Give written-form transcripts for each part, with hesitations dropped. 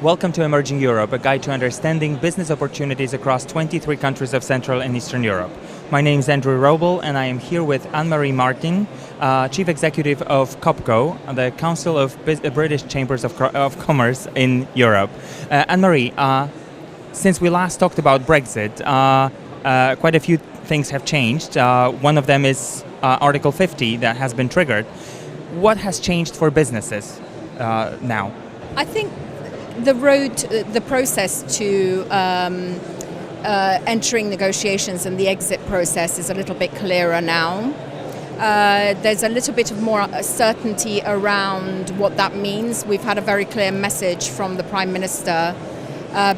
Welcome to Emerging Europe, a guide to understanding business opportunities across 23 countries of Central and Eastern Europe. My name is Andrew Roble, and I am here with Anne-Marie Martin, Chief Executive of COBCOE, the Council of British Chambers of Commerce in Europe. Anne-Marie, since we last talked about Brexit, quite a few things have changed. One of them is Article 50 that has been triggered. What has changed for businesses now? I think the process to entering negotiations and the exit process is a little bit clearer now. There's a little bit of more certainty around what that means. We've had a very clear message from the Prime Minister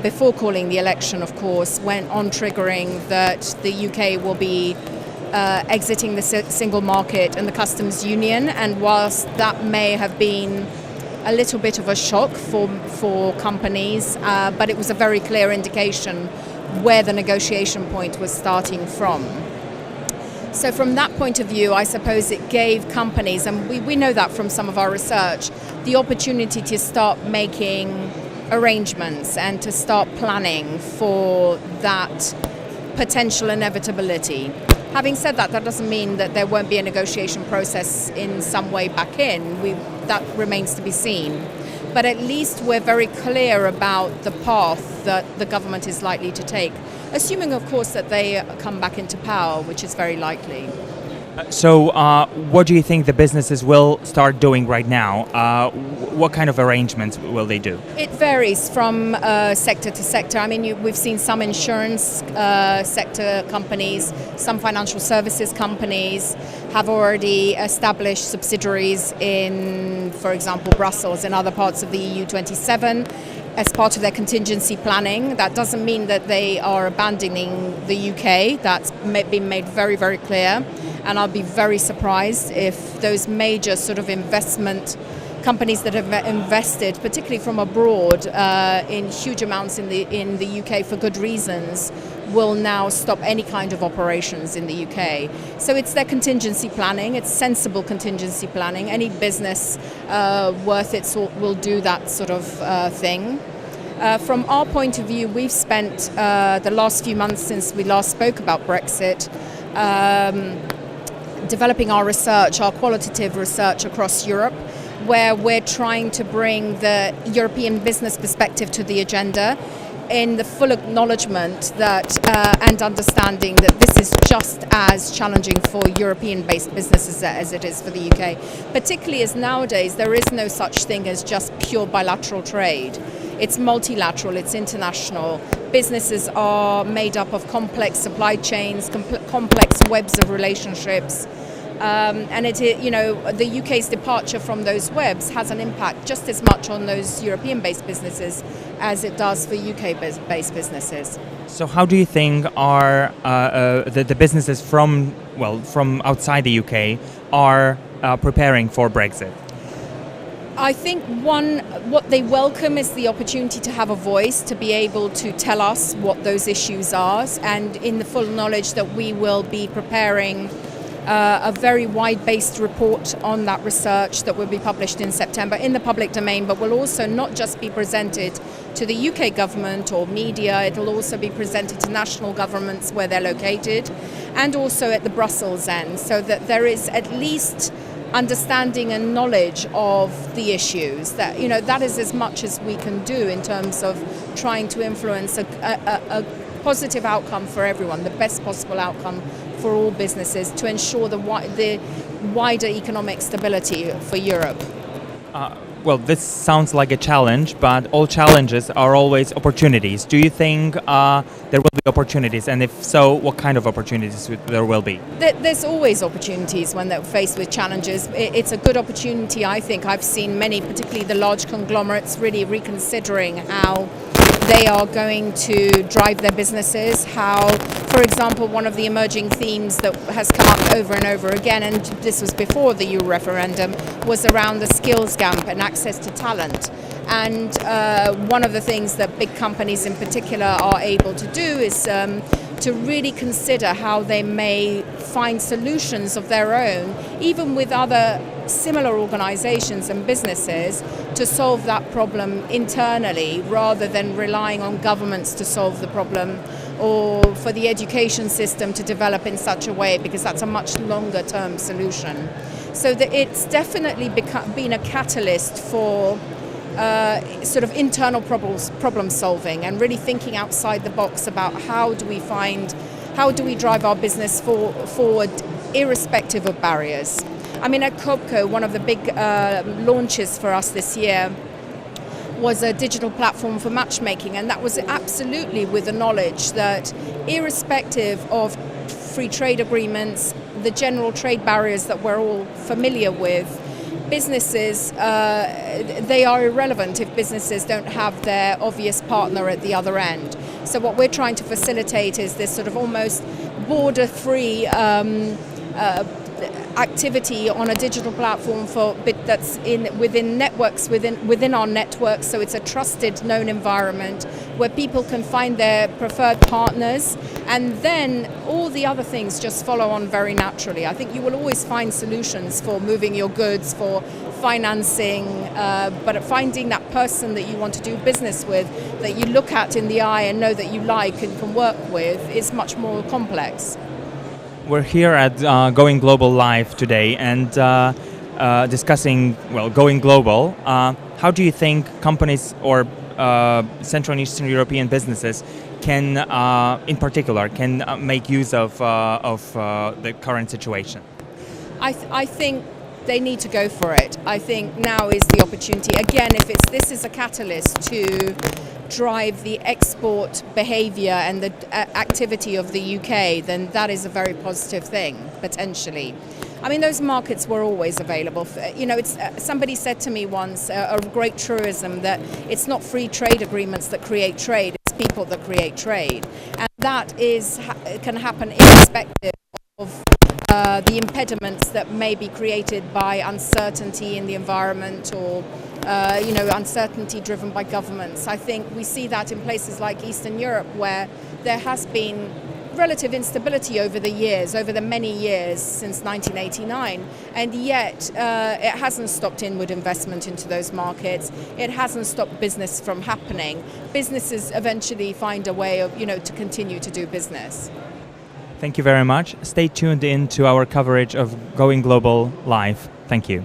before calling the election, of course, when on triggering that the UK will be exiting the single market and the customs union. And whilst that may have been a little bit of a shock for companies, but it was a very clear indication where the negotiation point was starting from. So from that point of view, I suppose it gave companies, and we know that from some of our research, the opportunity to start making arrangements and to start planning for that potential inevitability. Having said that, that doesn't mean that there won't be a negotiation process in some way back in. That remains to be seen. But at least we're very clear about the path that the government is likely to take, assuming, of course, that they come back into power, which is very likely. So what do you think the businesses will start doing right now? What kind of arrangements will they do? It varies from sector to sector. I mean, we've seen some insurance sector companies, some financial services companies have already established subsidiaries in, for example, Brussels and other parts of the EU 27 as part of their contingency planning. That doesn't mean that they are abandoning the UK. That's been made very, very clear. And I'll be very surprised if those major sort of investment companies that have invested, particularly from abroad, in huge amounts in the UK for good reasons, will now stop any kind of operations in the UK. So it's their contingency planning. It's sensible contingency planning. Any business worth its salt will do that sort of thing. From our point of view, we've spent the last few months since we last spoke about Brexit developing our research, our qualitative research across Europe, where we're trying to bring the European business perspective to the agenda in the full acknowledgement that and understanding that this is just as challenging for European-based businesses as it is for the UK, particularly as nowadays there is no such thing as just pure bilateral trade. It's multilateral, it's international. Businesses are made up of complex supply chains, complex webs of relationships. And the UK's departure from those webs has an impact just as much on those European-based businesses as it does for UK-based businesses. So how do you think are the businesses from outside the UK are preparing for Brexit? I think what they welcome is the opportunity to have a voice, to be able to tell us what those issues are, and in the full knowledge that we will be preparing a very wide-based report on that research that will be published in September in the public domain, but will also not just be presented to the UK government or media, it will also be presented to national governments where they're located, and also at the Brussels end, so that there is at least understanding and knowledge of the issues. That is as much as we can do in terms of trying to influence a positive outcome for everyone, the best possible outcome for all businesses to ensure the wider economic stability for Europe. Well, this sounds like a challenge, but all challenges are always opportunities. Do you think there will be opportunities? And if so, what kind of opportunities there will be? There's always opportunities when they're faced with challenges. It's a good opportunity, I think. I've seen many, particularly the large conglomerates, really reconsidering how they are going to drive their businesses, how, for example, one of the emerging themes that has come up over and over again, and this was before the EU referendum, was around the skills gap and access to talent. And one of the things that big companies in particular are able to do is to really consider how they may find solutions of their own, even with other similar organizations and businesses, to solve that problem internally rather than relying on governments to solve the problem, or for the education system to develop in such a way, because that's a much longer term solution. So that it's definitely been a catalyst for sort of internal problem solving, and really thinking outside the box about how do we drive our business forward irrespective of barriers. I mean, at COBCOE, one of the big launches for us this year was a digital platform for matchmaking, and that was absolutely with the knowledge that irrespective of free trade agreements, the general trade barriers that we're all familiar with, businesses, they are irrelevant if businesses don't have their obvious partner at the other end. So what we're trying to facilitate is this sort of almost border-free activity on a digital platform that's within networks within our network. So it's a trusted, known environment where people can find their preferred partners, and then all the other things just follow on very naturally. I think you will always find solutions for moving your goods, for financing, but finding that person that you want to do business with, that you look at in the eye and know that you like and can work with, is much more complex. We're here at Going Global Live today and discussing, well, going global. How do you think companies or Central and Eastern European businesses can, in particular, can make use of the current situation? I think they need to go for it. I think now is the opportunity. Again, if this is a catalyst to drive the export behaviour and the activity of the UK, then that is a very positive thing, potentially. I mean, those markets were always available. You know, it's somebody said to me once, a great truism, that it's not free trade agreements that create trade, it's people that create trade. And that can happen irrespective of the impediments that may be created by uncertainty in the environment, or uncertainty driven by governments. I think we see that in places like Eastern Europe, where there has been relative instability over the many years since 1989, and yet it hasn't stopped inward investment into those markets. It hasn't stopped business from happening. Businesses eventually find a way of, to continue to do business. Thank you very much. Stay tuned in to our coverage of Going Global Live. Thank you.